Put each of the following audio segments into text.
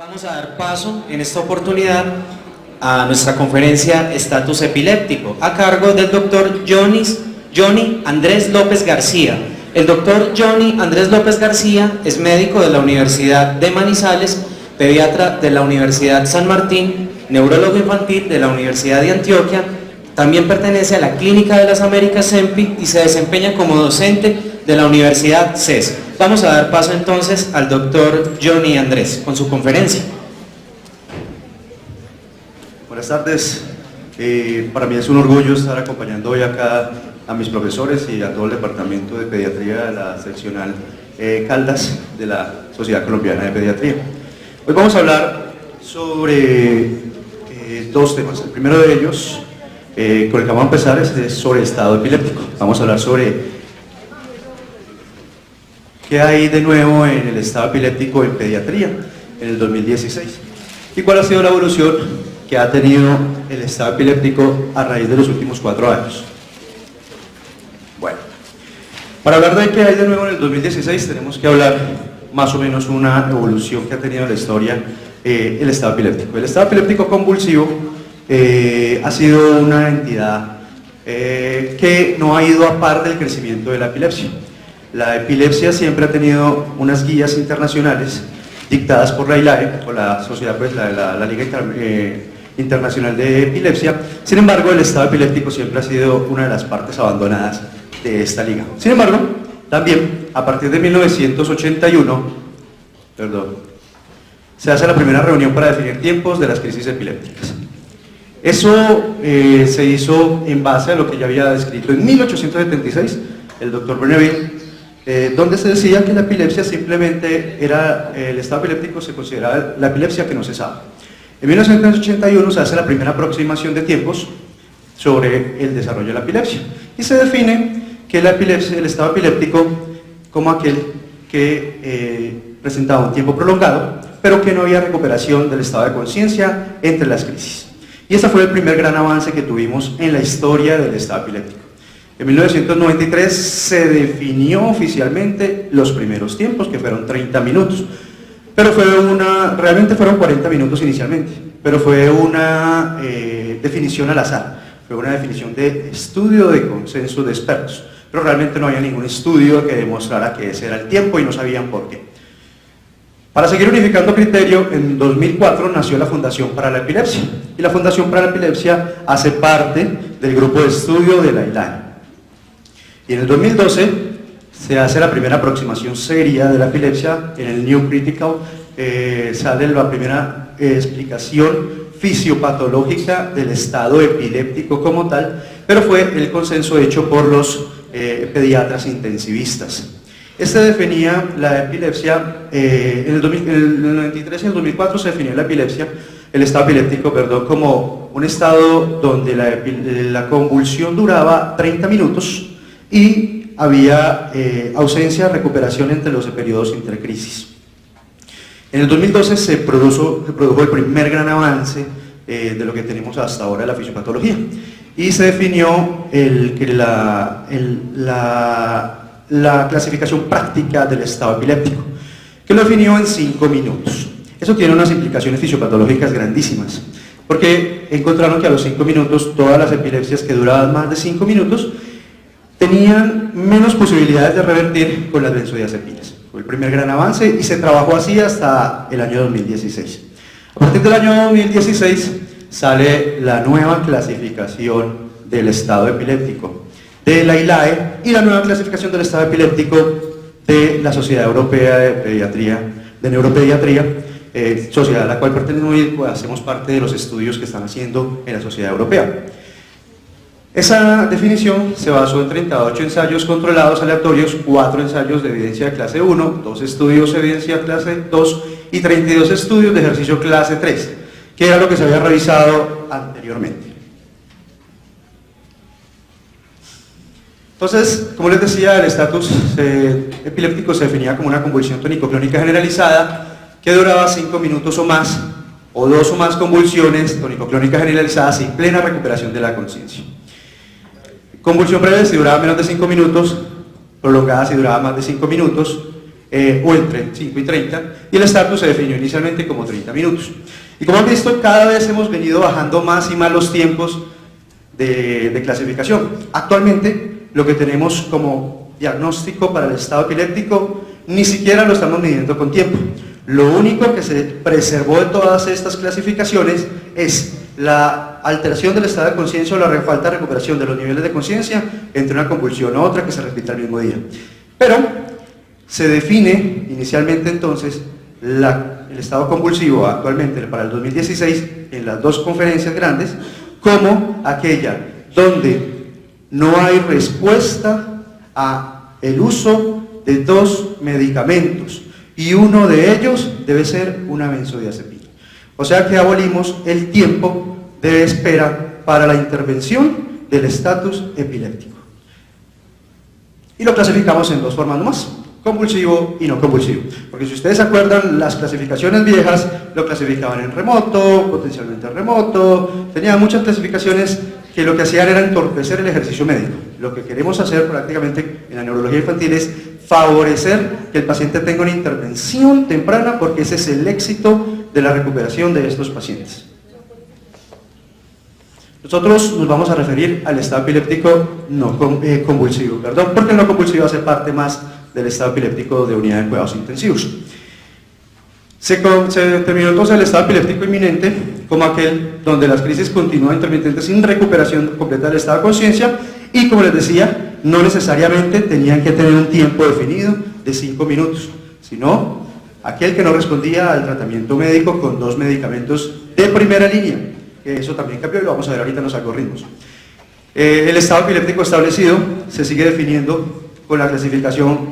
Vamos a dar paso en esta oportunidad a nuestra conferencia Estatus Epiléptico, a cargo del doctor Johnny Andrés López García. El doctor Johnny Andrés López García es médico de la Universidad de Manizales, pediatra de la Universidad San Martín, neurólogo infantil de la Universidad de Antioquia, también pertenece a la Clínica de las Américas CEMPI y se desempeña como docente de la Universidad CES. Vamos a dar paso entonces al doctor Johnny Andrés con su conferencia. Buenas tardes, para mí es un orgullo estar acompañando hoy acá a mis profesores y a todo el departamento de pediatría de la seccional Caldas de la Sociedad Colombiana de Pediatría. Hoy vamos a hablar sobre dos temas. El primero de ellos, con el que vamos a empezar, es sobre estado epiléptico. Vamos a hablar sobre qué hay de nuevo en el estado epiléptico en pediatría en el 2016 y cuál ha sido la evolución que ha tenido el estado epiléptico a raíz de los últimos 4 años. Bueno, para hablar de qué hay de nuevo en el 2016 tenemos que hablar más o menos una evolución que ha tenido en la historia el estado epiléptico. El estado epiléptico convulsivo ha sido una entidad que no ha ido a par del crecimiento de la epilepsia. La epilepsia siempre ha tenido unas guías internacionales dictadas por la ILAE, o la sociedad, pues, la Liga Internacional de Epilepsia. Sin embargo, el estado epiléptico siempre ha sido una de las partes abandonadas de esta liga. Sin embargo, también a partir de 1981, se hace la primera reunión para definir tiempos de las crisis epilépticas. Eso se hizo en base a lo que ya había descrito en 1876 el doctor Berneville, donde se decía que la epilepsia simplemente era, el estado epiléptico se consideraba la epilepsia que no cesaba. En 1981 se hace la primera aproximación de tiempos sobre el desarrollo de la epilepsia y se define que la epilepsia, el estado epiléptico como aquel que presentaba un tiempo prolongado, pero que no había recuperación del estado de conciencia entre las crisis. Y ese fue el primer gran avance que tuvimos en la historia del estado epiléptico. En 1993 se definió oficialmente los primeros tiempos, que fueron 30 minutos, pero realmente fueron 40 minutos inicialmente, pero fue una definición al azar, fue una definición de estudio de consenso de expertos, pero realmente no había ningún estudio que demostrara que ese era el tiempo y no sabían por qué. Para seguir unificando criterio, en 2004 nació la Fundación para la Epilepsia, y la Fundación para la Epilepsia hace parte del grupo de estudio de la ILAE. Y en el 2012 se hace la primera aproximación seria de la epilepsia. En el New Critical sale la primera explicación fisiopatológica del estado epiléptico como tal, pero fue el consenso hecho por los pediatras intensivistas. Este definía la epilepsia, en el 93 y el 2004 se definió la epilepsia, el estado epiléptico, como un estado donde la convulsión duraba 30 minutos y había ausencia de recuperación entre los periodos intercrisis. En el 2012 se produjo el primer gran avance de lo que tenemos hasta ahora de la fisiopatología y se definió la clasificación práctica del estado epiléptico, que lo definió en 5 minutos. Eso tiene unas implicaciones fisiopatológicas grandísimas, porque encontraron que a los 5 minutos todas las epilepsias que duraban más de 5 minutos tenían menos posibilidades de revertir con las benzodiazepinas. Fue el primer gran avance y se trabajó así hasta el año 2016. A partir del año 2016 sale la nueva clasificación del estado epiléptico de la ILAE y la nueva clasificación del estado epiléptico de la Sociedad Europea de Pediatría, de Neuropediatría, sociedad a la cual pertenecemos y pues, hacemos parte de los estudios que están haciendo en la Sociedad Europea. Esa definición se basó en 38 ensayos controlados aleatorios, 4 ensayos de evidencia de clase 1, 2 estudios de evidencia de clase 2 y 32 estudios de ejercicio clase 3, que era lo que se había revisado anteriormente. Entonces, como les decía, el estatus epiléptico se definía como una convulsión tónico-clónica generalizada que duraba 5 minutos o más, o 2 o más convulsiones tónico-clónicas generalizadas sin plena recuperación de la conciencia. Convulsión breve si duraba menos de 5 minutos, prolongada si duraba más de 5 minutos, o entre 5 y 30, y el estatus se definió inicialmente como 30 minutos. Y como han visto, cada vez hemos venido bajando más y más los tiempos de clasificación. Actualmente, lo que tenemos como diagnóstico para el estado epiléptico, ni siquiera lo estamos midiendo con tiempo. Lo único que se preservó de todas estas clasificaciones es la alteración del estado de conciencia o la falta de recuperación de los niveles de conciencia entre una convulsión u otra que se repita el mismo día. Pero se define inicialmente entonces el estado convulsivo actualmente para el 2016 en las dos conferencias grandes como aquella donde no hay respuesta a el uso de dos medicamentos y uno de ellos debe ser una benzodiazepina. O sea que abolimos el tiempo de espera para la intervención del estatus epiléptico. Y lo clasificamos en dos formas nomás, convulsivo y no convulsivo. Porque si ustedes se acuerdan, las clasificaciones viejas lo clasificaban en remoto, potencialmente remoto, tenían muchas clasificaciones que lo que hacían era entorpecer el ejercicio médico. Lo que queremos hacer prácticamente en la neurología infantil es favorecer que el paciente tenga una intervención temprana porque ese es el éxito de la recuperación de estos pacientes. Nosotros nos vamos a referir al estado epiléptico no convulsivo, porque el no convulsivo hace parte más del estado epiléptico de unidad de cuidados intensivos. Se determinó entonces el estado epiléptico inminente como aquel donde las crisis continúan intermitentes sin recuperación completa del estado de conciencia y, como les decía, no necesariamente tenían que tener un tiempo definido de 5 minutos, sino aquel que no respondía al tratamiento médico con dos medicamentos de primera línea, que eso también cambió y lo vamos a ver ahorita en los algoritmos. El estado epiléptico establecido se sigue definiendo con la clasificación,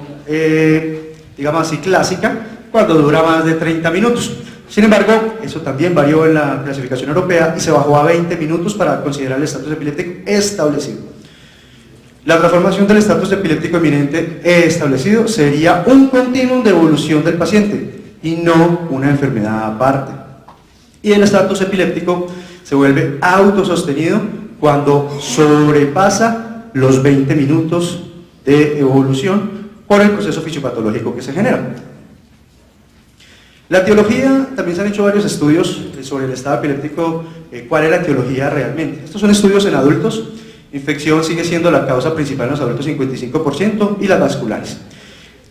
digamos así, clásica, cuando dura más de 30 minutos. Sin embargo, eso también varió en la clasificación europea y se bajó a 20 minutos para considerar el estatus epiléptico establecido. La transformación del estatus epiléptico eminente establecido sería un continuum de evolución del paciente y no una enfermedad aparte. Y el estatus epiléptico se vuelve autosostenido cuando sobrepasa los 20 minutos de evolución por el proceso fisiopatológico que se genera. La etiología, también se han hecho varios estudios sobre el estado epiléptico, cuál es la etiología realmente. Estos son estudios en adultos, infección sigue siendo la causa principal en los adultos 55% y las vasculares.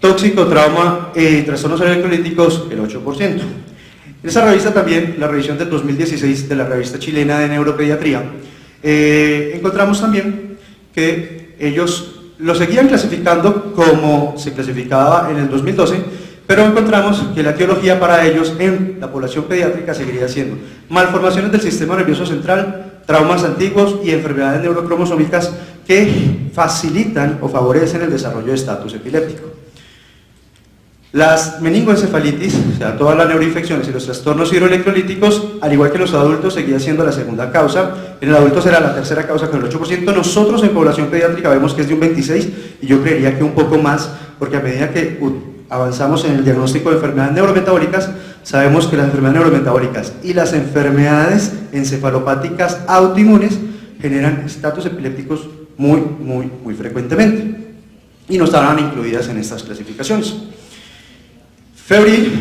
Tóxico, trauma y trastornos electrolíticos el 8%. En esa revista también, la revisión del 2016 de la revista chilena de neuropediatría, encontramos también que ellos lo seguían clasificando como se clasificaba en el 2012, pero encontramos que la etiología para ellos en la población pediátrica seguiría siendo malformaciones del sistema nervioso central, traumas antiguos y enfermedades neurocromosómicas que facilitan o favorecen el desarrollo de estatus epiléptico. Las meningoencefalitis, o sea, todas las neuroinfecciones y los trastornos hidroelectrolíticos, al igual que en los adultos, seguía siendo la segunda causa. En el adulto será la tercera causa con el 8%. Nosotros en población pediátrica vemos que es de un 26% y yo creería que un poco más, porque a medida que avanzamos en el diagnóstico de enfermedades neurometabólicas, sabemos que las enfermedades neurometabólicas y las enfermedades encefalopáticas autoinmunes generan estatus epilépticos muy frecuentemente y no estarán incluidas en estas clasificaciones. Febril,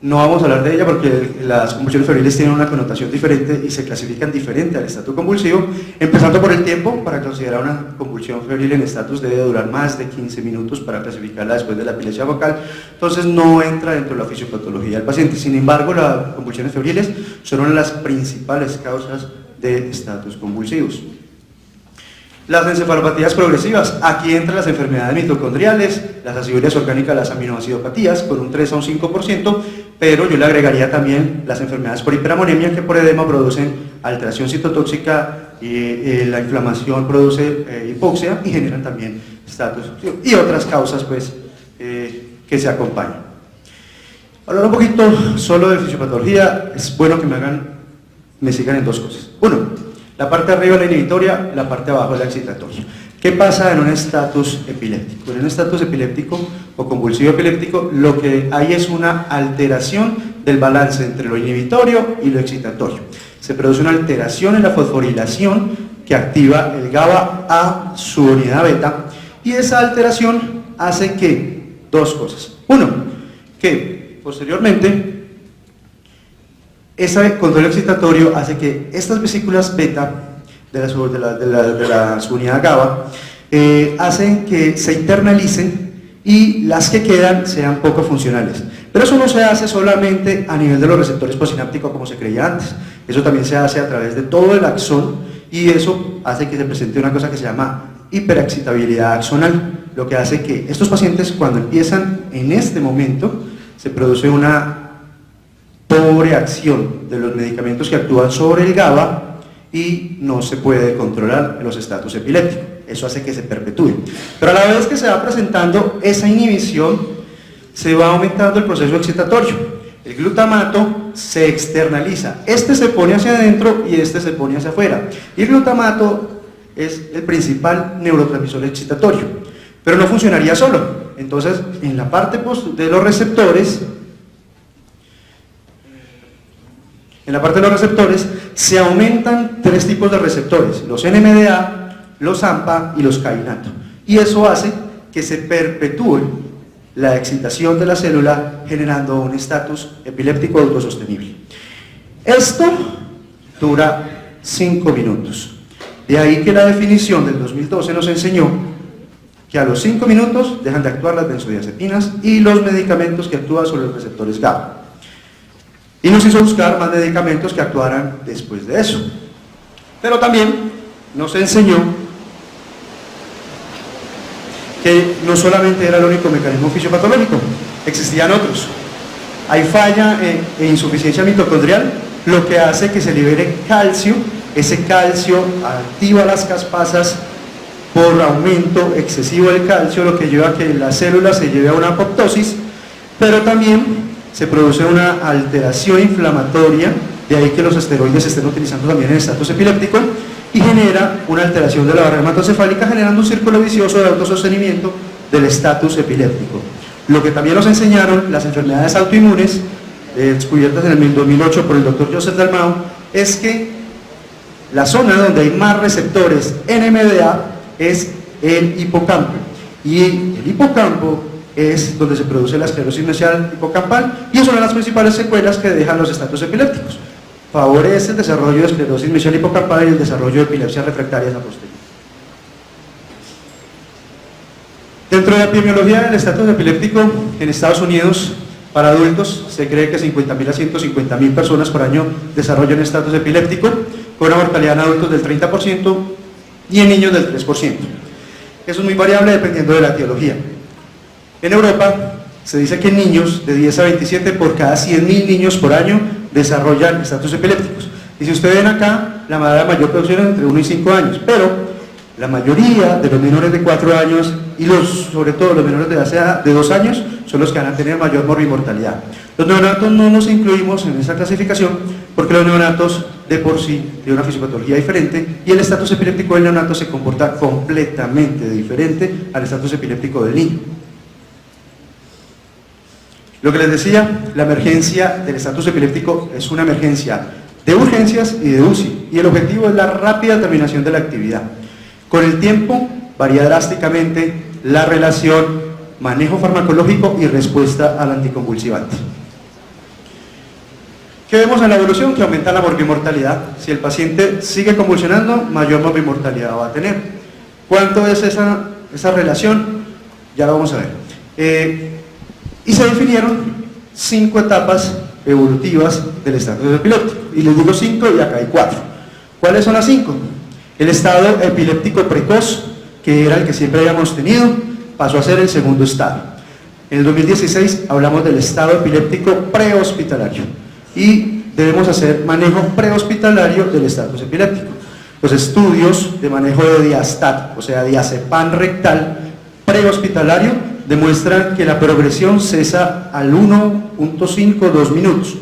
no vamos a hablar de ella porque las convulsiones febriles tienen una connotación diferente y se clasifican diferente al estatus convulsivo, empezando por el tiempo. Para considerar una convulsión febril en estatus debe durar más de 15 minutos para clasificarla después de la epilepsia focal, entonces no entra dentro de la fisiopatología del paciente. Sin embargo, las convulsiones febriles son una de las principales causas de estatus convulsivos. Las encefalopatías progresivas, aquí entran las enfermedades mitocondriales, las acidurias orgánicas, las aminoacidopatías, con un 3 a un 5%, pero yo le agregaría también las enfermedades por hiperamonemia, que por edema producen alteración citotóxica, la inflamación produce hipoxia y generan también estatus, y otras causas pues, que se acompañan. Hablar un poquito solo de fisiopatología, es bueno que me sigan en dos cosas. Uno, la parte de arriba es la inhibitoria, la parte de abajo es la excitatoria. ¿Qué pasa en un estatus epiléptico? En un estatus epiléptico o convulsivo epiléptico, lo que hay es una alteración del balance entre lo inhibitorio y lo excitatorio. Se produce una alteración en la fosforilación que activa el GABA a su unidad beta, y esa alteración hace que dos cosas. Uno, que posteriormente ese control excitatorio hace que estas vesículas beta de la subunidad GABA hacen que se internalicen y las que quedan sean poco funcionales. Pero eso no se hace solamente a nivel de los receptores postsinápticos como se creía antes, eso también se hace a través de todo el axón y eso hace que se presente una cosa que se llama hiperexcitabilidad axonal, lo que hace que estos pacientes cuando empiezan en este momento se produce una pobre acción de los medicamentos que actúan sobre el GABA y no se puede controlar los estatus epilépticos. Eso hace que se perpetúe. Pero a la vez que se va presentando esa inhibición, se va aumentando el proceso excitatorio. El glutamato se externaliza. Este se pone hacia adentro y este se pone hacia afuera. Y el glutamato es el principal neurotransmisor excitatorio. Pero no funcionaría solo. Entonces, en la parte de los receptores, se aumentan tres tipos de receptores, los NMDA, los AMPA y los kainato. Y eso hace que se perpetúe la excitación de la célula generando un estatus epiléptico autosostenible. Esto dura 5 minutos. De ahí que la definición del 2012 nos enseñó que a los 5 minutos dejan de actuar las benzodiazepinas y los medicamentos que actúan sobre los receptores GABA. Y nos hizo buscar más medicamentos que actuaran después de eso. Pero también nos enseñó que no solamente era el único mecanismo fisiopatológico, existían otros. Hay falla e insuficiencia mitocondrial, lo que hace que se libere calcio. Ese calcio activa las caspasas por aumento excesivo del calcio, lo que lleva a que la célula se lleve a una apoptosis, pero también se produce una alteración inflamatoria, de ahí que los esteroides se estén utilizando también en estatus epiléptico, y genera una alteración de la barrera hematocefálica, generando un círculo vicioso de autosostenimiento del estatus epiléptico. Lo que también nos enseñaron las enfermedades autoinmunes, descubiertas en el 2008 por el doctor Joseph Dalmau, es que la zona donde hay más receptores NMDA es el hipocampo, y el hipocampo es donde se produce la esclerosis mesial hipocampal, y es una de las principales secuelas que dejan los estatus epilépticos. Favorece el desarrollo de esclerosis mesial hipocampal y el desarrollo de epilepsia refractaria a posterior. Dentro de la epidemiología del estatus epiléptico en Estados Unidos, para adultos, se cree que 50.000 a 150.000 personas por año desarrollan estatus epiléptico, con una mortalidad en adultos del 30% y en niños del 3%. Eso es muy variable dependiendo de la etiología. En Europa, se dice que en niños de 10 a 27 por cada 100.000 niños por año desarrollan estatus epilépticos. Y si ustedes ven acá, la mayor producción es entre 1 y 5 años, pero la mayoría de los menores de 4 años y sobre todo los menores de 2 años son los que van a tener mayor morbimortalidad. Los neonatos no nos incluimos en esa clasificación porque los neonatos de por sí tienen una fisiopatología diferente y el estatus epiléptico del neonato se comporta completamente diferente al estatus epiléptico del niño. Lo que les decía, la emergencia del estatus epiléptico es una emergencia de urgencias y de UCI, y el objetivo es la rápida terminación de la actividad. Con el tiempo varía drásticamente la relación manejo farmacológico y respuesta al anticonvulsivante. ¿Qué vemos en la evolución? Que aumenta la morbimortalidad. Si el paciente sigue convulsionando, mayor morbimortalidad va a tener. ¿Cuánto es esa relación? Ya lo vamos a ver. Y se definieron 5 etapas evolutivas del estatus epiléptico. Y les digo 5 y acá hay 4. ¿Cuáles son las 5? El estado epiléptico precoz, que era el que siempre habíamos tenido, pasó a ser el segundo estado. En el 2016 hablamos del estado epiléptico prehospitalario y debemos hacer manejo prehospitalario del estatus epiléptico. Los estudios de manejo de diastat, o sea, diazepam rectal prehospitalario, demuestran que la progresión cesa al 1.5-2 minutos.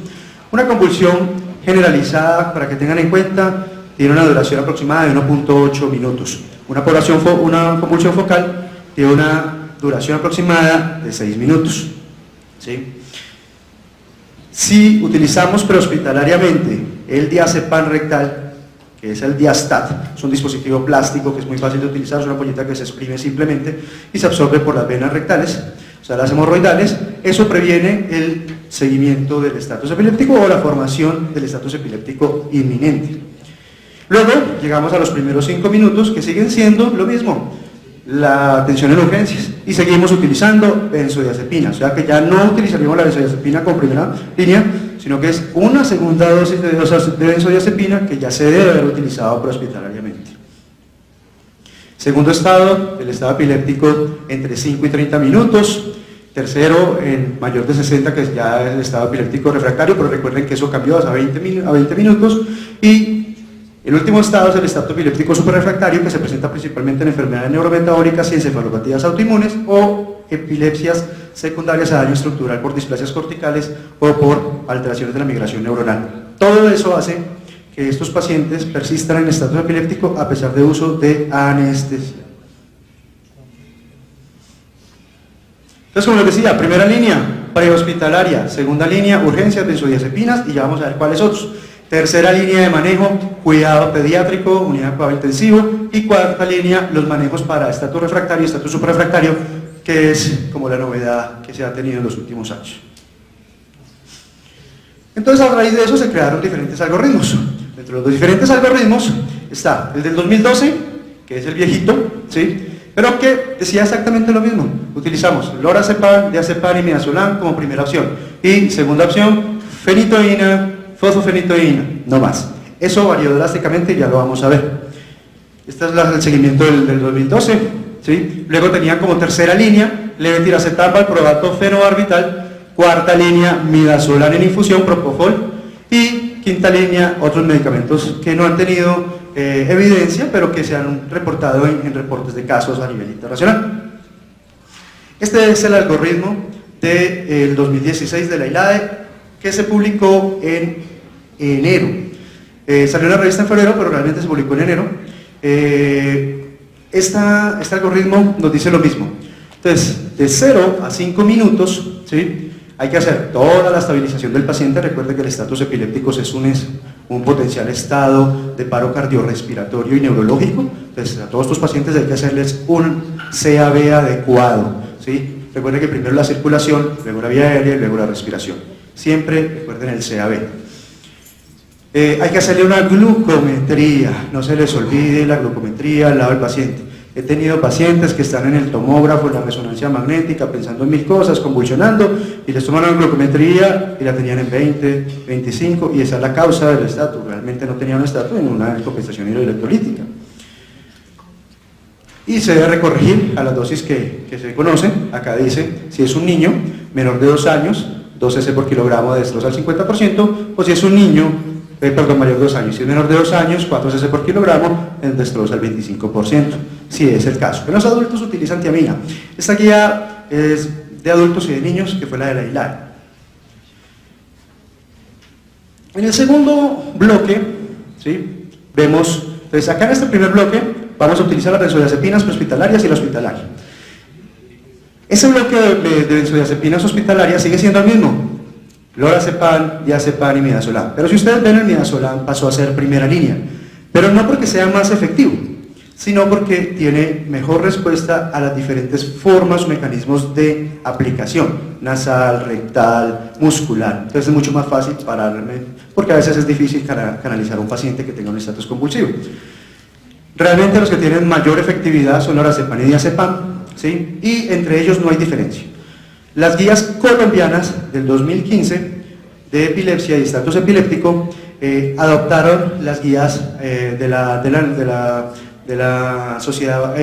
Una convulsión generalizada, para que tengan en cuenta, tiene una duración aproximada de 1.8 minutos. Una convulsión focal tiene una duración aproximada de 6 minutos. ¿Sí? Si utilizamos prehospitalariamente el diazepam rectal, que es el diastat, es un dispositivo plástico que es muy fácil de utilizar, es una pollita que se exprime simplemente y se absorbe por las venas rectales. o sea, las hemorroidales, eso previene el seguimiento del estatus epiléptico o la formación del estatus epiléptico inminente. Luego llegamos a los primeros 5 minutos, que siguen siendo lo mismo, la atención en urgencias, y seguimos utilizando benzodiazepina, o sea que ya no utilizaríamos la benzodiazepina como primera línea, sino que es una segunda dosis de benzodiazepina que ya se debe haber utilizado prehospitalariamente. Segundo estado, el estado epiléptico entre 5 y 30 minutos. Tercero, en mayor de 60, que es ya el estado epiléptico refractario, pero recuerden que eso cambió a 20 minutos. Y el último estado es el estado epiléptico superrefractario, que se presenta principalmente en enfermedades neurometabólicas y encefalopatías autoinmunes o epilepsias secundarias a daño estructural por displasias corticales o por alteraciones de la migración neuronal. Todo eso hace que estos pacientes persistan en estatus epiléptico a pesar de uso de anestesia. Entonces, como les decía, primera línea, prehospitalaria; segunda línea, urgencias, benzodiazepinas, y ya vamos a ver cuáles otros. Tercera línea de manejo, cuidado pediátrico, unidad de cuidado intensivo; y cuarta línea, los manejos para estatus refractario y estatus superrefractario, que es como la novedad que se ha tenido en los últimos años. Entonces, a raíz de eso se crearon diferentes algoritmos. Entre los diferentes algoritmos está el del 2012, que es el viejito, ¿sí?, pero que decía exactamente lo mismo. Utilizamos lorazepam, diazepam y midazolam como primera opción, y segunda opción, fenitoína, fosfofenitoína, no más. Eso varió drásticamente y ya lo vamos a ver. Este es el seguimiento del 2012, ¿sí? Luego tenían como tercera línea levetiracetam, valproato, fenobarbital; cuarta línea, midazolam en infusión, propofol; y quinta línea, otros medicamentos que no han tenido evidencia, pero que se han reportado en reportes de casos a nivel internacional. Este es el algoritmo del 2016 de la ILADE, que se publicó en enero. Salió en la revista en febrero, pero realmente se publicó en enero. Este algoritmo nos dice lo mismo. Entonces, de 0 a 5 minutos, ¿sí?, hay que hacer toda la estabilización del paciente. Recuerde que el estatus epiléptico es un potencial estado de paro cardiorrespiratorio y neurológico. Entonces, a todos estos pacientes hay que hacerles un CAB adecuado, ¿sí? Recuerden que primero la circulación, luego la vía aérea y luego la respiración. Siempre recuerden el CAB. Hay que hacerle una glucometría, no se les olvide la glucometría al lado del paciente. He tenido pacientes que están en el tomógrafo, en la resonancia magnética, pensando en 1000 cosas, convulsionando, y les toman una glucometría y la tenían en 20, 25, y esa es la causa del estatus. Realmente no tenía un estatus en una compensación hidroelectrolítica. Y se debe recorregir a las dosis que se conocen. Acá dice, si es un niño menor de 2 años, 2 cc por kilogramo de dextrosa al 50%, o si es un niño mayor de 2 años, si es menor de 2 años, 4 cc por kilogramo, en dextrosa al 25%, si es el caso. En los adultos utiliza antiamina. Esta guía es de adultos y de niños, que fue la de la ILADE. En el segundo bloque, ¿sí?, vemos, entonces acá en este primer bloque vamos a utilizar las benzodiazepinas prehospitalarias y la hospitalaria. Ese bloque de benzodiazepinas hospitalarias sigue siendo el mismo: lorazepam, diazepam y midazolam. Pero si ustedes ven, el midazolam pasó a ser primera línea, pero no porque sea más efectivo, sino porque tiene mejor respuesta a las diferentes formas o mecanismos de aplicación, nasal, rectal, muscular. Entonces es mucho más fácil pararme, porque a veces es difícil canalizar a un paciente que tenga un estatus convulsivo. Realmente los que tienen mayor efectividad son lorazepam y diazepam, ¿sí?, y entre ellos no hay diferencia. Las guías colombianas del 2015 de epilepsia y estatus epiléptico adoptaron las guías de la sociedad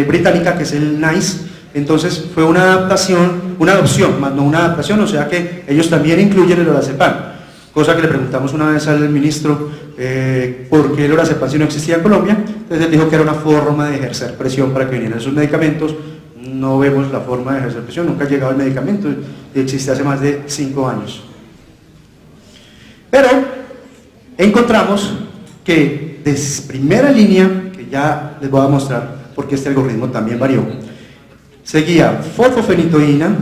británica, que es el NICE. Entonces fue una adopción, más no una adaptación, o sea que ellos también incluyen el lorazepam, cosa que le preguntamos una vez al ministro por qué el lorazepam si no existía en Colombia. Entonces él dijo que era una forma de ejercer presión para que vinieran esos medicamentos. No vemos la forma de ejercer presión, nunca ha llegado el medicamento, y existe hace más de 5 años. Pero encontramos que de primera línea, que ya les voy a mostrar porque este algoritmo también varió, seguía fosfofenitoína,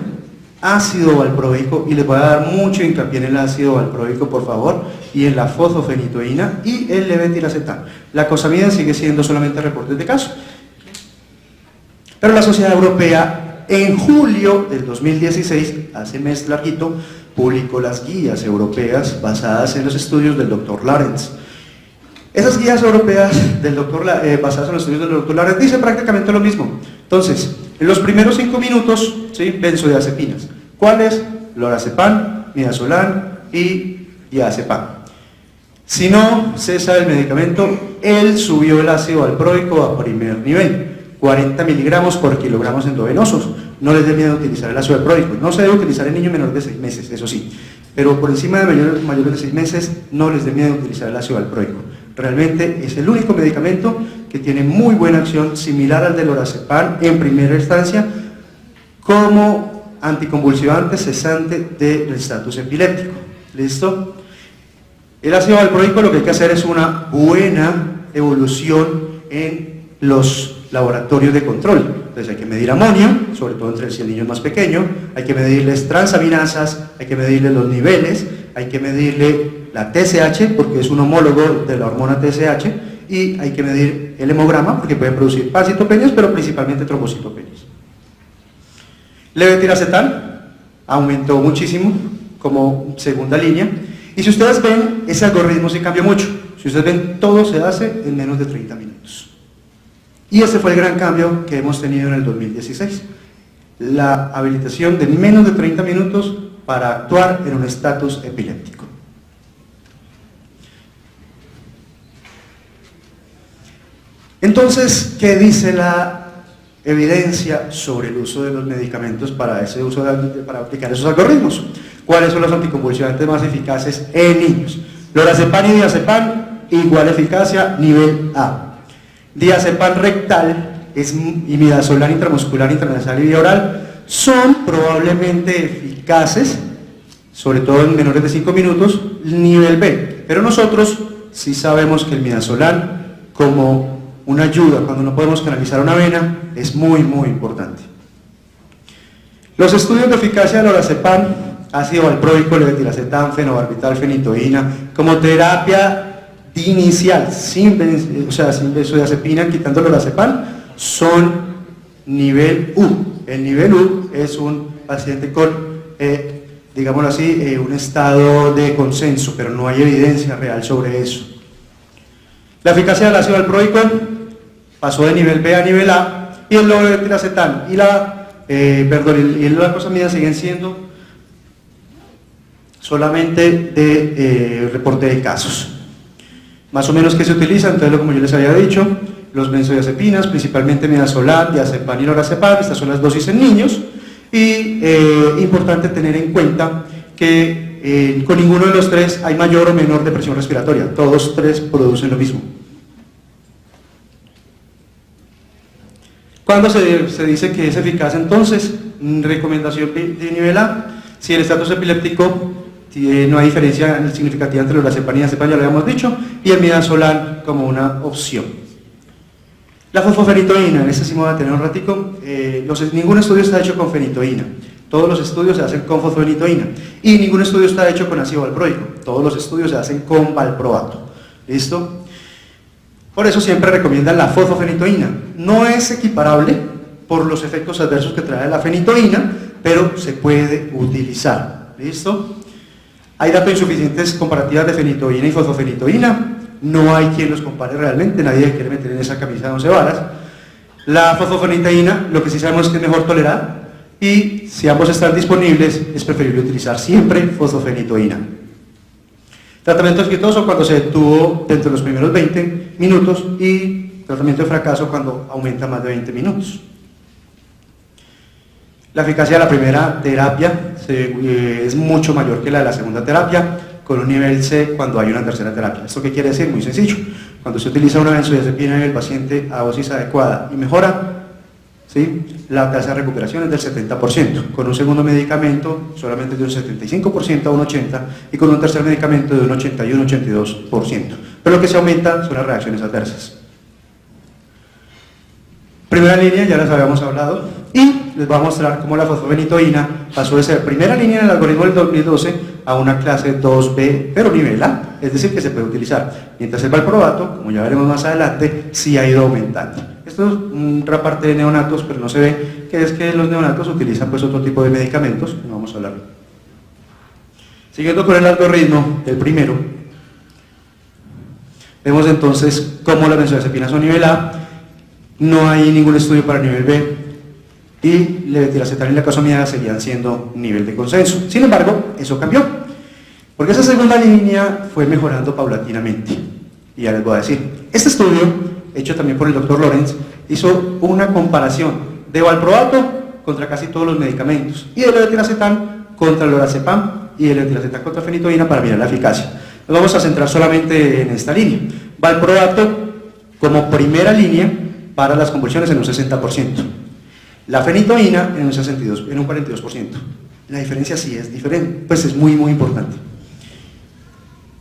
ácido valproico, y les voy a dar mucho hincapié en el ácido valproico, por favor, y en la fosfofenitoína y el levetiracetam. La cosamida sigue siendo solamente reportes de caso. Pero la Sociedad Europea, en julio del 2016, hace mes larguito, publicó las guías europeas basadas en los estudios del Dr. Lawrence. Esas guías europeas basadas en los estudios del Dr. Lawrence dicen prácticamente lo mismo. Entonces, en los primeros 5 minutos, ¿sí?, benzodiazepinas. ¿Cuáles? Lorazepam, midazolam y diazepam. Si no cesa el medicamento, él subió el ácido valproico a primer nivel, 40 miligramos por kilogramos endovenosos. No les dé miedo utilizar el ácido valproico. No se debe utilizar en niños menores de 6 meses, eso sí. Pero por encima de mayores de 6 meses, no les dé miedo utilizar el ácido valproico. Realmente es el único medicamento que tiene muy buena acción, similar al del lorazepam en primera instancia, como anticonvulsivante cesante del estatus epiléptico. ¿Listo? El ácido valproico lo que hay que hacer es una buena evolución en los laboratorios de control. Entonces hay que medir amonio, sobre todo entre el niño más pequeño, hay que medirles transaminasas, hay que medirle los niveles, hay que medirle la TSH, porque es un homólogo de la hormona TSH, y hay que medir el hemograma, porque pueden producir pancitopenias, pero principalmente trombocitopenias. Levetiracetam aumentó muchísimo como segunda línea, y si ustedes ven, ese algoritmo sí cambió mucho. Si ustedes ven, todo se hace en menos de 30 minutos. Y ese fue el gran cambio que hemos tenido en el 2016. La habilitación de menos de 30 minutos para actuar en un estatus epiléptico. Entonces, ¿qué dice la evidencia sobre el uso de los medicamentos para aplicar esos algoritmos? ¿Cuáles son los anticonvulsivantes más eficaces en niños? Lorazepam y diazepam, igual eficacia, nivel A. Diazepam rectal y midazolam intramuscular, intranasal y vía oral son probablemente eficaces, sobre todo en menores de 5 minutos, nivel B. Pero nosotros sí sabemos que el midazolam, como una ayuda cuando no podemos canalizar una vena, es muy importante. Los estudios de eficacia de lorazepam, ácido valproico, levetiracetam, fenobarbital, fenitoína, como terapia inicial, sin benzodiazepina, quitando lorazepam, son nivel U. El nivel U es un paciente con, digámoslo así, un estado de consenso, pero no hay evidencia real sobre eso. La eficacia del ácido valproico pasó de nivel B a nivel A, y el levetiracetam y la glucosamida siguen siendo solamente de reporte de casos. Más o menos, ¿qué se utiliza? Entonces, como yo les había dicho, los benzodiazepinas, principalmente midazolam, diazepam y lorazepam, estas son las dosis en niños, y importante tener en cuenta que con ninguno de los tres hay mayor o menor depresión respiratoria, todos tres producen lo mismo. ¿Cuándo se dice que es eficaz entonces? Recomendación de nivel A, si el estatus epiléptico no hay diferencia significativa entre lorazepam y diazepam, ya lo habíamos dicho, y el midazolam como una opción. La fosfofenitoína, en este sí me voy a tener un ratico, ningún estudio está hecho con fenitoína, todos los estudios se hacen con fosfofenitoína, y ningún estudio está hecho con ácido valproico, todos los estudios se hacen con valproato. ¿Listo? Por eso siempre recomiendan la fosfofenitoína. No es equiparable por los efectos adversos que trae la fenitoína, pero se puede utilizar. ¿Listo? Hay datos insuficientes comparativas de fenitoína y fosfofenitoína, no hay quien los compare realmente, nadie quiere meter en esa camisa de 11 varas. La fosfofenitoína, lo que sí sabemos es que es mejor tolerada, y si ambos están disponibles, es preferible utilizar siempre fosfofenitoína. Tratamiento exitoso cuando se detuvo dentro de los primeros 20 minutos, y tratamiento de fracaso cuando aumenta más de 20 minutos. La eficacia de la primera terapia es mucho mayor que la de la segunda terapia, con un nivel C cuando hay una tercera terapia. ¿Esto qué quiere decir? Muy sencillo. Cuando se utiliza una benzodiazepina en el paciente a dosis adecuada y mejora, ¿sí?, la tasa de recuperación es del 70%, con un segundo medicamento solamente de un 75% a un 80%, y con un tercer medicamento de un 81-82%. Pero lo que se aumenta son las reacciones adversas. Primera línea, ya las habíamos hablado, y les voy a mostrar cómo la fosfofenitoína pasó de ser primera línea en el algoritmo del 2012 a una clase 2B, pero nivel A, es decir, que se puede utilizar. Mientras el valproato, como ya veremos más adelante, sí ha ido aumentando. Esto es otra parte de neonatos, pero no se ve, que es que los neonatos utilizan pues otro tipo de medicamentos, no vamos a hablar. Siguiendo con el algoritmo del primero, vemos entonces cómo las benzodiazepinas son nivel A, no hay ningún estudio para nivel B, y levetiracetam y la closamida seguían siendo nivel de consenso. Sin embargo, eso cambió, porque esa segunda línea fue mejorando paulatinamente. Y ya les voy a decir, este estudio, hecho también por el doctor Lorenz, hizo una comparación de valproato contra casi todos los medicamentos, y de levetiracetam contra el lorazepam, y de levetiracetam contra fenitoína para mirar la eficacia. Nos vamos a centrar solamente en esta línea. Valproato como primera línea para las convulsiones en un 60%. La fenitoína en un 62%, en un 42%. La diferencia sí es diferente, pues es muy importante.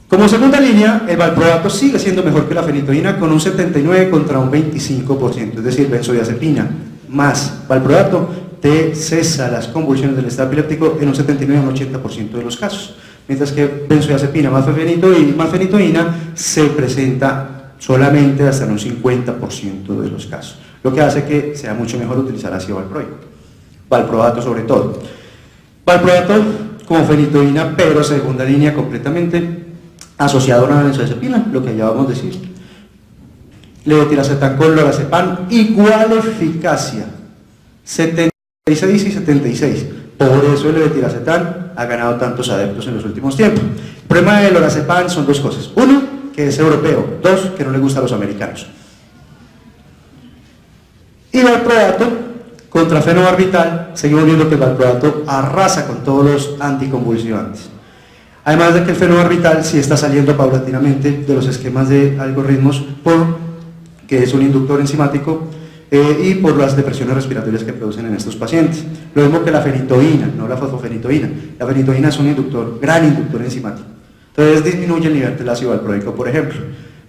Como segunda línea, el valproato sigue siendo mejor que la fenitoína con un 79 contra un 25%, es decir, benzodiazepina más valproato te cesa las convulsiones del estado epiléptico en un 79 a un 80% de los casos, mientras que benzodiazepina más fenitoína se presenta solamente hasta en un 50% de los casos, lo que hace que sea mucho mejor utilizar ácido valproico, valproato sobre todo. Valproato como fenitoína, pero segunda línea completamente asociado a una benzodiazepina, lo que ya vamos a decir. Levetiracetam con lorazepam, igual eficacia, 76 y 76. Por eso el levetiracetam ha ganado tantos adeptos en los últimos tiempos. El problema del lorazepam son dos cosas. Uno, que es europeo. Dos, que no le gusta a los americanos. Y valproato contra fenobarbital, seguimos viendo que el valproato arrasa con todos los anticonvulsivantes. Además de que el fenobarbital sí está saliendo paulatinamente de los esquemas de algoritmos que es un inductor enzimático y por las depresiones respiratorias que producen en estos pacientes. Lo mismo que la fenitoína, no la fosfofenitoína. La fenitoína es un inductor, gran inductor enzimático. Entonces disminuye el nivel del ácido valproico, por ejemplo,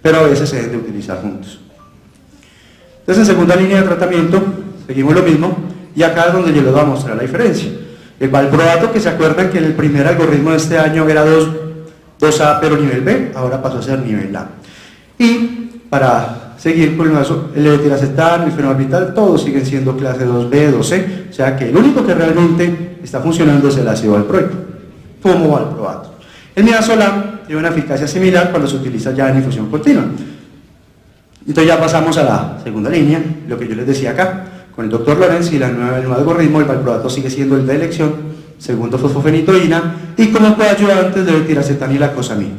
pero a veces se deben de utilizar juntos. Entonces en segunda línea de tratamiento seguimos lo mismo y acá es donde yo les voy a mostrar la diferencia. El valproato, que se acuerdan que en el primer algoritmo de este año era 2A pero nivel B, ahora pasó a ser nivel A. Y para seguir con el levetiracetam, el fenobarbital, todos siguen siendo clase 2B, 2C, o sea que el único que realmente está funcionando es el ácido valproico, como valproato. El midazolam tiene una eficacia similar cuando se utiliza ya en infusión continua. Entonces ya pasamos a la segunda línea, lo que yo les decía acá. Con el doctor Lorenz y el nuevo algoritmo, el valproato sigue siendo el de elección, segundo fosfofenitoína, y como coayudantes de levetiracetam y la closamida.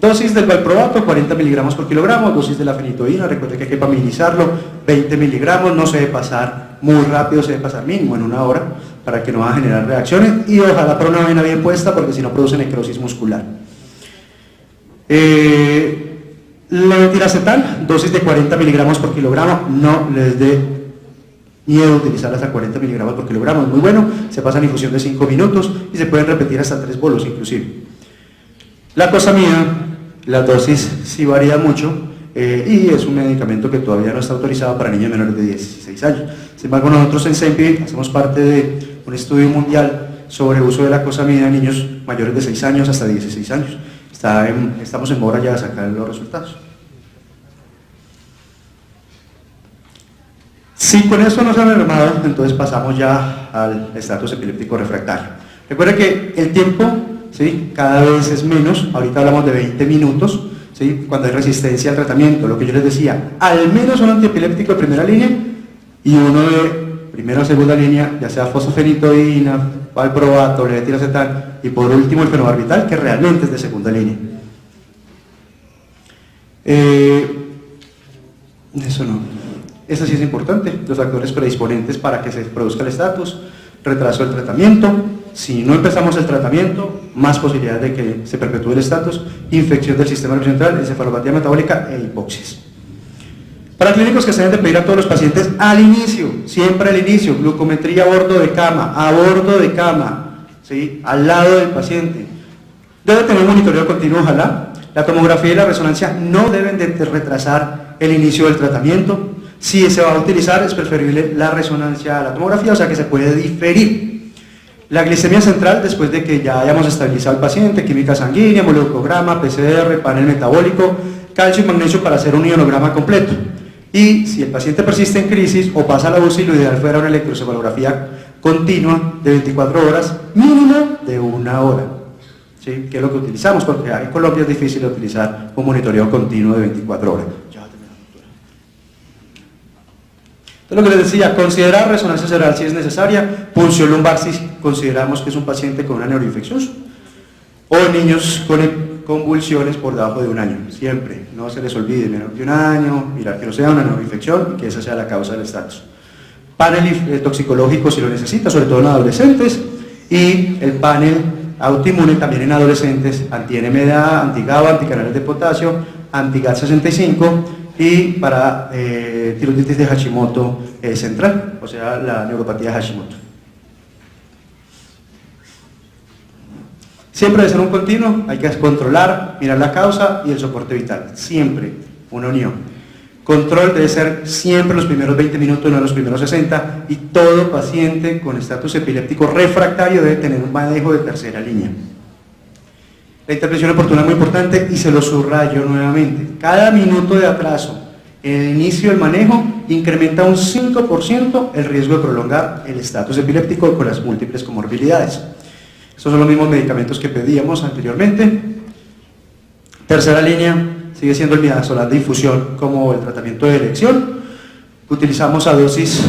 Dosis del valproato, 40 miligramos por kilogramo, dosis de la fenitoína, recuerden que hay que familiarizarlo, 20 miligramos, no se debe pasar muy rápido, se debe pasar mínimo en 1 hora, para que no va a generar reacciones, y ojalá para una vena bien puesta, porque si no produce necrosis muscular. Levetiracetam, dosis de 40 miligramos por kilogramo, no les dé miedo utilizarlas a 40 miligramos por kilogramo, es muy bueno, se pasa en infusión de 5 minutos y se pueden repetir hasta 3 bolos inclusive. La closamida, la dosis sí varía mucho y es un medicamento que todavía no está autorizado para niños menores de 16 años. Sin embargo, nosotros en CEMPI hacemos parte de un estudio mundial sobre uso de la closamida en niños mayores de 6 años hasta 16 años. Estamos en mora ya de sacar los resultados. Si con eso no se han armado, entonces pasamos ya al estatus epiléptico refractario. Recuerden que el tiempo, ¿sí?, cada vez es menos, ahorita hablamos de 20 minutos, ¿sí?, cuando hay resistencia al tratamiento, lo que yo les decía, al menos un antiepiléptico de primera línea y uno de primera o segunda línea, ya sea fosfofenitoína, valproato, levetiracetam y por último el fenobarbital, que realmente es de segunda línea. Eso no. Eso sí es importante, los factores predisponentes para que se produzca el estatus, retraso del tratamiento, si no empezamos el tratamiento, más posibilidades de que se perpetúe el estatus, infección del sistema nervioso central, encefalopatía metabólica e hipoxis. Para clínicos que se deben de pedir a todos los pacientes al inicio, siempre al inicio, glucometría a bordo de cama, ¿sí?, al lado del paciente. Debe tener un monitoreo continuo, ojalá. La tomografía y la resonancia no deben de retrasar el inicio del tratamiento. Si se va a utilizar, es preferible la resonancia a la tomografía, o sea que se puede diferir. La glicemia central, después de que ya hayamos estabilizado al paciente, química sanguínea, glucograma, PCR, panel metabólico, calcio y magnesio para hacer un ionograma completo. Y si el paciente persiste en crisis o pasa a la UCI, lo ideal fuera una electroencefalografía continua de 24 horas, mínimo de 1 hora. ¿Sí? Que es lo que utilizamos, porque en Colombia es difícil utilizar un monitoreo continuo de 24 horas. Entonces, lo que les decía, considerar resonancia cerebral si es necesaria, punción lumbar si consideramos que es un paciente con una neuroinfección, o niños con convulsiones por debajo de 1 año, siempre, no se les olvide, menos de 1 año, mirar que no sea una neuroinfección y que esa sea la causa del estatus. Panel toxicológico si lo necesita, sobre todo en adolescentes, y el panel autoinmune también en adolescentes, anti-NMDA, anti-GABA, anticanales de potasio, anti-GAT65 y para tiroiditis de Hashimoto central, o sea, la neuropatía de Hashimoto. Siempre debe ser un continuo, hay que controlar, mirar la causa y el soporte vital, siempre una unión. Control debe ser siempre los primeros 20 minutos, no los primeros 60, y todo paciente con estatus epiléptico refractario debe tener un manejo de tercera línea. La intervención oportuna es muy importante y se lo subrayo nuevamente. Cada minuto de atraso en el inicio del manejo incrementa un 5% el riesgo de prolongar el estatus epiléptico con las múltiples comorbilidades. Estos son los mismos medicamentos que pedíamos anteriormente. Tercera línea sigue siendo el midazolam de infusión como el tratamiento de elección. Utilizamos a dosis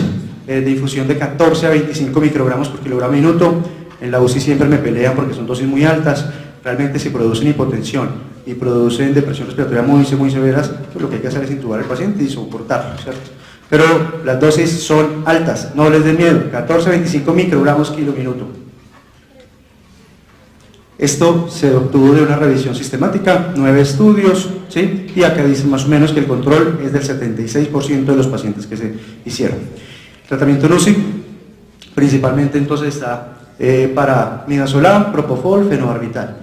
de infusión de 14 a 25 microgramos por kilogramo minuto. En la UCI siempre me pelean porque son dosis muy altas. Realmente si producen hipotensión y producen depresión respiratoria muy severas, pues lo que hay que hacer es intubar al paciente y soportarlo, ¿cierto? Pero las dosis son altas, no les den miedo, 14 a 25 microgramos kilo minuto. Esto se obtuvo de una revisión sistemática, 9 estudios, ¿sí? Y acá dice más o menos que el control es del 76% de los pacientes que se hicieron. El tratamiento en UCI principalmente entonces está para midazolam, propofol, fenobarbital.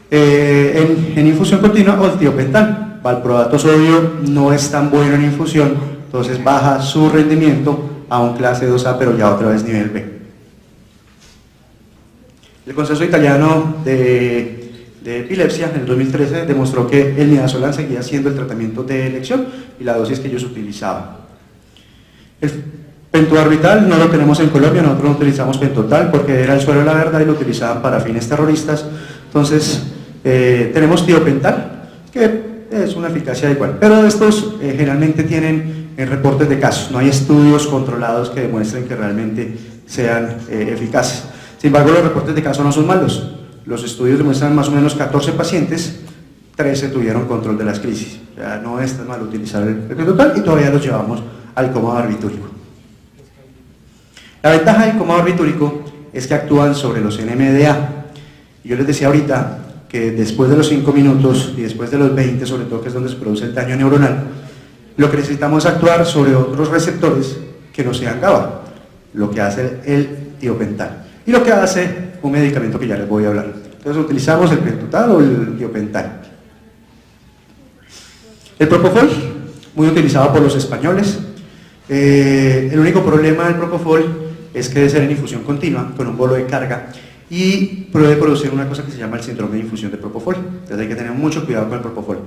En infusión continua o el tiopental. Valproato sodio no es tan bueno en infusión, entonces baja su rendimiento a un clase 2A, pero ya otra vez nivel B. El Consenso Italiano de Epilepsia en el 2013 demostró que el midazolam seguía siendo el tratamiento de elección y la dosis que ellos utilizaban. El pentobarbital no lo tenemos en Colombia, nosotros no utilizamos pentotal porque era el suero de la verdad y lo utilizaban para fines terroristas. Entonces tenemos tiopental, que es una eficacia igual, pero estos generalmente tienen reportes de casos, no hay estudios controlados que demuestren que realmente sean eficaces. Sin embargo, los reportes de casos no son malos. Los estudios demuestran más o menos 14 pacientes, 13 tuvieron control de las crisis. O sea, no es tan mal utilizar el pentotal y todavía los llevamos al coma barbitúrico. La ventaja del coma barbitúrico es que actúan sobre los NMDA. Yo les decía ahorita que después de los 5 minutos y después de los 20, sobre todo que es donde se produce el daño neuronal, lo que necesitamos es actuar sobre otros receptores que no sean GABA, lo que hace el tiopental. Y lo que hace un medicamento que ya les voy a hablar. Entonces utilizamos el pentotal o el tiopental. El propofol, muy utilizado por los españoles. El único problema del propofol es que debe ser en infusión continua, con un bolo de carga, y puede producir una cosa que se llama el síndrome de infusión de propofol. Entonces hay que tener mucho cuidado con el propofol.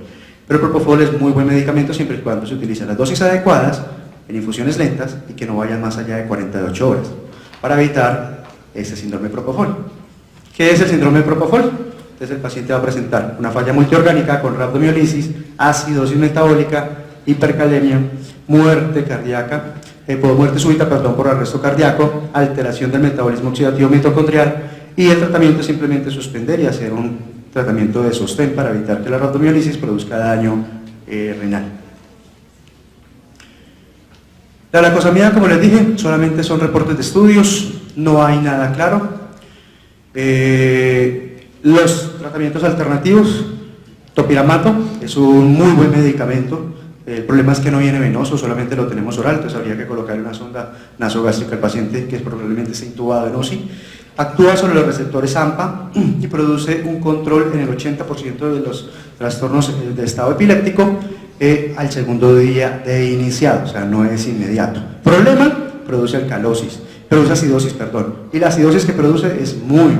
Pero el propofol es muy buen medicamento siempre y cuando se utilicen las dosis adecuadas, en infusiones lentas y que no vayan más allá de 48 horas, para evitar ese síndrome de propofol. ¿Qué es el síndrome de propofol? Entonces el paciente va a presentar una falla multiorgánica con rhabdomiolisis, acidosis metabólica, hipercalemia, muerte cardíaca, muerte súbita, por arresto cardíaco, alteración del metabolismo oxidativo mitocondrial, y el tratamiento es simplemente suspender y hacer un tratamiento de sostén para evitar que la rhabdomiolisis produzca daño renal. La glucosamina, como les dije, solamente son reportes de estudios, no hay nada claro. Los tratamientos alternativos, topiramato es un muy buen medicamento. El problema es que no viene venoso, solamente lo tenemos oral, entonces habría que colocarle una sonda nasogástrica al paciente que probablemente esté intubado en UCI. Actúa sobre los receptores AMPA y produce un control en el 80% de los trastornos de estado epiléptico al segundo día de iniciado, o sea, no es inmediato. Problema, produce alcalosis, produce acidosis, perdón, y la acidosis que produce es muy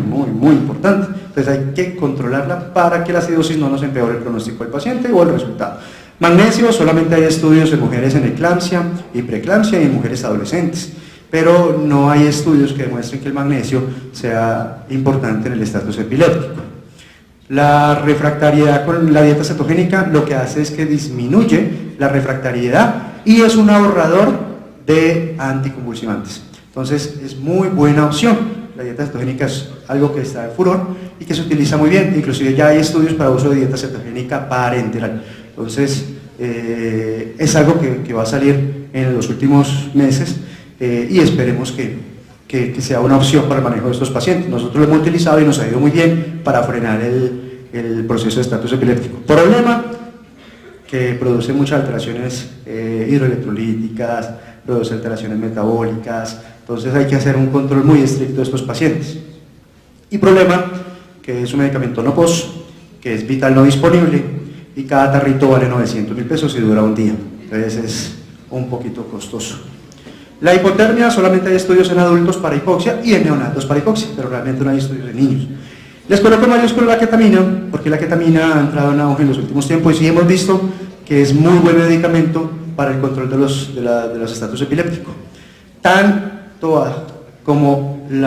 importante, entonces hay que controlarla para que la acidosis no nos empeore el pronóstico del paciente o el resultado. Magnesio, solamente hay estudios en mujeres en eclampsia y preeclampsia y en mujeres adolescentes, pero no hay estudios que demuestren que el magnesio sea importante en el estatus epiléptico. La refractariedad con la dieta cetogénica lo que hace es que disminuye la refractariedad y es un ahorrador de anticonvulsivantes. Entonces es muy buena opción. La dieta cetogénica es algo que está en furor y que se utiliza muy bien. Inclusive ya hay estudios para uso de dieta cetogénica parenteral. Entonces es algo que va a salir en los últimos meses y esperemos que sea una opción para el manejo de estos pacientes. Nosotros lo hemos utilizado y nos ha ido muy bien para frenar el proceso de estatus epiléptico. Problema que produce muchas alteraciones hidroelectrolíticas, produce alteraciones metabólicas, entonces hay que hacer un control muy estricto de estos pacientes. Y problema que es un medicamento no POS, que es vital no disponible y cada tarrito vale 900.000 pesos y dura un día, entonces es un poquito costoso. La hipotermia, solamente hay estudios en adultos para hipoxia y en neonatos para hipoxia, pero realmente no hay estudios en niños. Les coloco mayúsculo la ketamina, porque la ketamina ha entrado en auge en los últimos tiempos y hemos visto que es muy buen medicamento para el control de los estatus epilépticos. Tanto como el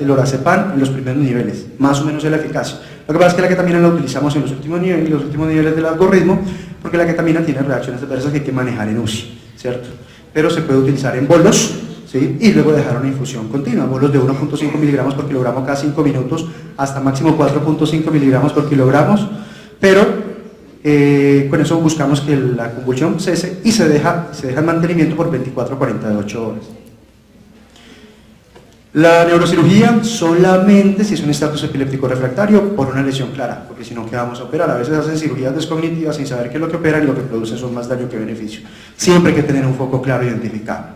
lorazepam en los primeros niveles, más o menos es la eficacia. Lo que pasa es que la ketamina la utilizamos en los últimos niveles del algoritmo, porque la ketamina tiene reacciones adversas que hay que manejar en UCI, ¿cierto? Pero se puede utilizar en bolos, ¿sí? Y luego dejar una infusión continua, bolos de 1.5 miligramos por kilogramo cada 5 minutos, hasta máximo 4.5 miligramos por kilogramo, pero con eso buscamos que la convulsión cese y se deja en mantenimiento por 24 a 48 horas. La neurocirugía solamente si es un estatus epiléptico refractario por una lesión clara, porque si no, ¿qué vamos a operar? A veces hacen cirugías descognitivas sin saber qué es lo que operan y lo que producen son más daño que beneficio. Siempre hay que tener un foco claro identificado.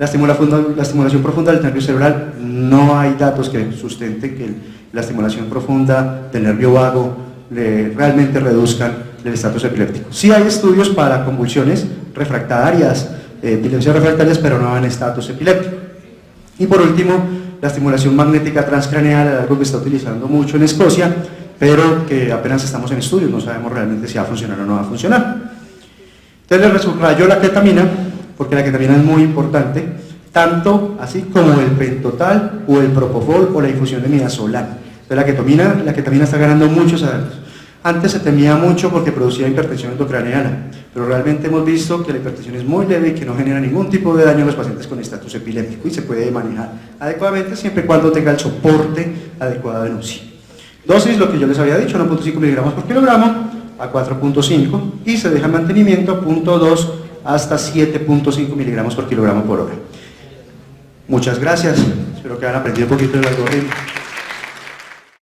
La estimulación profunda del nervio cerebral, no hay datos que sustenten que la estimulación profunda del nervio vago realmente reduzcan el estatus epiléptico. Sí hay estudios para convulsiones refractarias, epilepsias refractarias, pero no en estatus epiléptico. Y por último, la estimulación magnética transcraneal, algo que está utilizando mucho en Escocia, pero que apenas estamos en estudios, no sabemos realmente si va a funcionar o no va a funcionar. Entonces les subrayo la ketamina, porque la ketamina es muy importante, tanto así como el pentotal o el propofol o la infusión de midazolam. Entonces la ketamina está ganando muchos adeptos. Antes se temía mucho porque producía hipertensión endocraneana, pero realmente hemos visto que la hipertensión es muy leve y que no genera ningún tipo de daño a los pacientes con estatus epiléptico y se puede manejar adecuadamente siempre y cuando tenga el soporte adecuado en UCI. Dosis, lo que yo les había dicho, 1.5 miligramos por kilogramo a 4.5 y se deja en mantenimiento 0.2 hasta 7.5 miligramos por kilogramo por hora. Muchas gracias, espero que hayan aprendido un poquito del algoritmo.